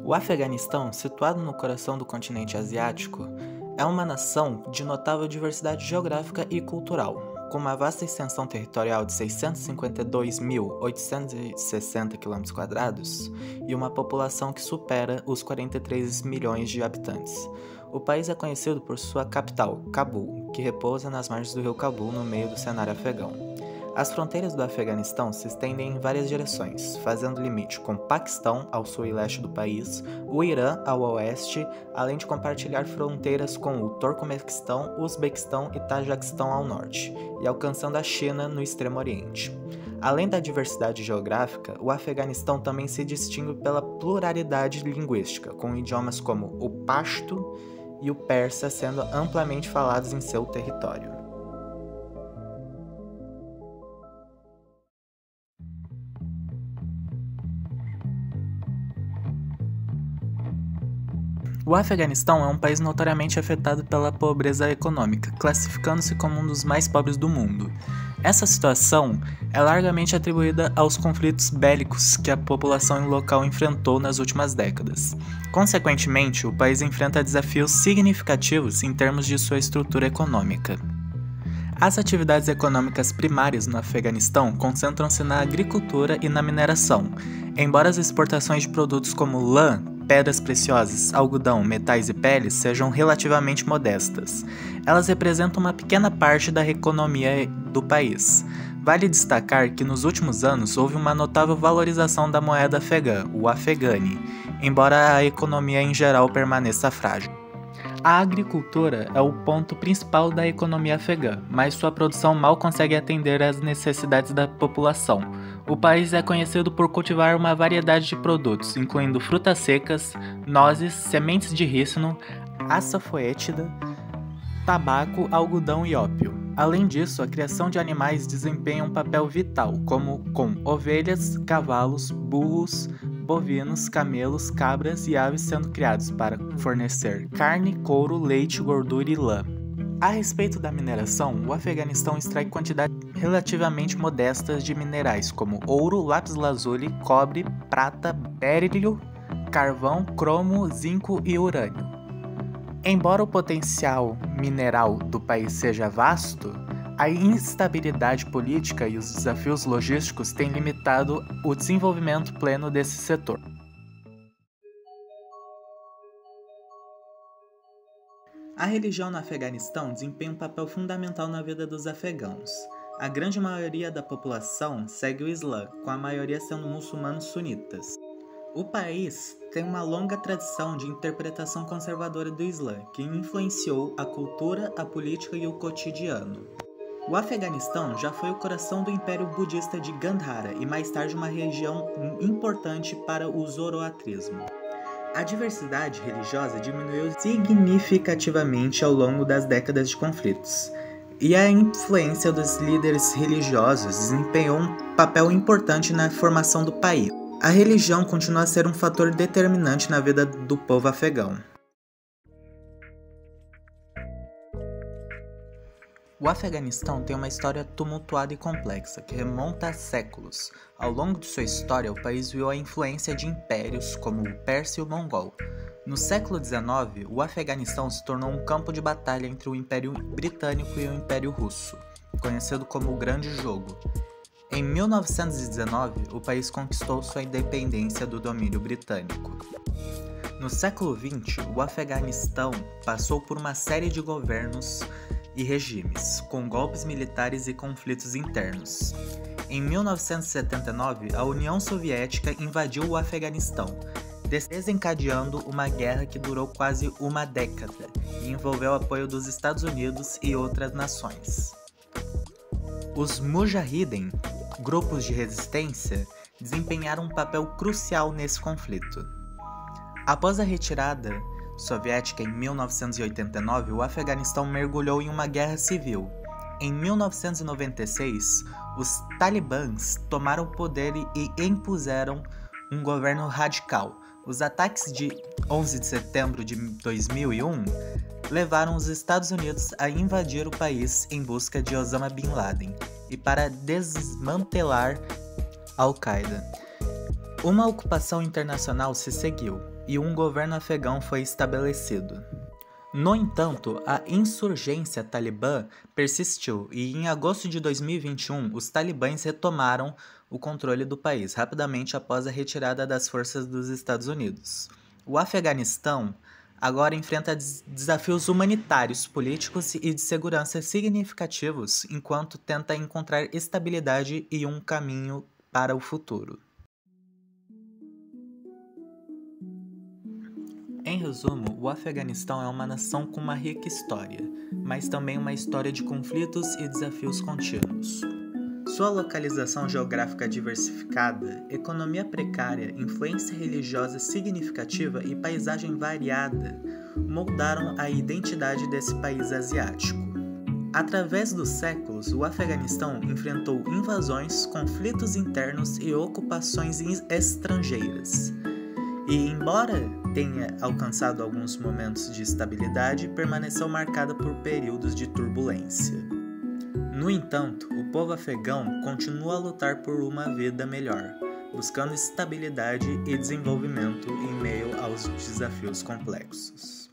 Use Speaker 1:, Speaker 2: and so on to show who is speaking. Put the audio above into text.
Speaker 1: O Afeganistão, situado no coração do continente asiático, é uma nação de notável diversidade geográfica e cultural, com uma vasta extensão territorial de 652.860 km² e uma população que supera os 43 milhões de habitantes. O país é conhecido por sua capital, Cabul, que repousa nas margens do rio Cabul no meio do cenário afegão. As fronteiras do Afeganistão se estendem em várias direções, fazendo limite com o Paquistão ao sul e leste do país, o Irã ao oeste, além de compartilhar fronteiras com o Turcomequistão, Uzbequistão e Tajiquistão ao norte, e alcançando a China no extremo oriente. Além da diversidade geográfica, o Afeganistão também se distingue pela pluralidade linguística, com idiomas como o pashto e o persa sendo amplamente falados em seu território. O Afeganistão é um país notoriamente afetado pela pobreza econômica, classificando-se como um dos mais pobres do mundo. Essa situação é largamente atribuída aos conflitos bélicos que a população local enfrentou nas últimas décadas. Consequentemente, o país enfrenta desafios significativos em termos de sua estrutura econômica. As atividades econômicas primárias no Afeganistão concentram-se na agricultura e na mineração, embora as exportações de produtos como lã, pedras preciosas, algodão, metais e peles sejam relativamente modestas. Elas representam uma pequena parte da economia do país. Vale destacar que nos últimos anos houve uma notável valorização da moeda afegã, o afegani, embora a economia em geral permaneça frágil. A agricultura é o ponto principal da economia afegã, mas sua produção mal consegue atender às necessidades da população. O país é conhecido por cultivar uma variedade de produtos, incluindo frutas secas, nozes, sementes de rícino, açafoetida, tabaco, algodão e ópio. Além disso, a criação de animais desempenha um papel vital, como com ovelhas, cavalos, burros, bovinos, camelos, cabras e aves sendo criados para fornecer carne, couro, leite, gordura e lã. A respeito da mineração, o Afeganistão extrai quantidades relativamente modestas de minerais como ouro, lápis-lazuli, cobre, prata, berílio, carvão, cromo, zinco e urânio. Embora o potencial mineral do país seja vasto, a instabilidade política e os desafios logísticos têm limitado o desenvolvimento pleno desse setor. A religião no Afeganistão desempenha um papel fundamental na vida dos afegãos. A grande maioria da população segue o Islã, com a maioria sendo muçulmanos sunitas. O país tem uma longa tradição de interpretação conservadora do Islã, que influenciou a cultura, a política e o cotidiano. O Afeganistão já foi o coração do Império Budista de Gandhara e mais tarde uma região importante para o zoroatrismo. A diversidade religiosa diminuiu significativamente ao longo das décadas de conflitos, e a influência dos líderes religiosos desempenhou um papel importante na formação do país. A religião continua a ser um fator determinante na vida do povo afegão. O Afeganistão tem uma história tumultuada e complexa, que remonta a séculos. Ao longo de sua história, o país viu a influência de impérios como o persa e o mongol. No século XIX, o Afeganistão se tornou um campo de batalha entre o Império Britânico e o Império Russo, conhecido como o Grande Jogo. Em 1919, o país conquistou sua independência do domínio britânico. No século XX, o Afeganistão passou por uma série de governos e regimes, com golpes militares e conflitos internos. Em 1979, a União Soviética invadiu o Afeganistão, desencadeando uma guerra que durou quase uma década e envolveu o apoio dos Estados Unidos e outras nações. Os Mujahideen, grupos de resistência, desempenharam um papel crucial nesse conflito. Após a retirada soviética em 1989, o Afeganistão mergulhou em uma guerra civil. Em 1996, os talibãs tomaram o poder e impuseram um governo radical. Os ataques de 11 de setembro de 2001 levaram os Estados Unidos a invadir o país em busca de Osama Bin Laden e para desmantelar Al-Qaeda. Uma ocupação internacional se seguiu. e um governo afegão foi estabelecido. No entanto, a insurgência talibã persistiu e em agosto de 2021 os talibãs retomaram o controle do país rapidamente após a retirada das forças dos Estados Unidos. O Afeganistão agora enfrenta desafios humanitários, políticos e de segurança significativos enquanto tenta encontrar estabilidade e um caminho para o futuro. Em resumo, o Afeganistão é uma nação com uma rica história, mas também uma história de conflitos e desafios contínuos. Sua localização geográfica diversificada, economia precária, influência religiosa significativa e paisagem variada moldaram a identidade desse país asiático. Através dos séculos, o Afeganistão enfrentou invasões, conflitos internos e ocupações estrangeiras. E, embora tenha alcançado alguns momentos de estabilidade, permaneceu marcada por períodos de turbulência. No entanto, o povo afegão continua a lutar por uma vida melhor, buscando estabilidade e desenvolvimento em meio aos desafios complexos.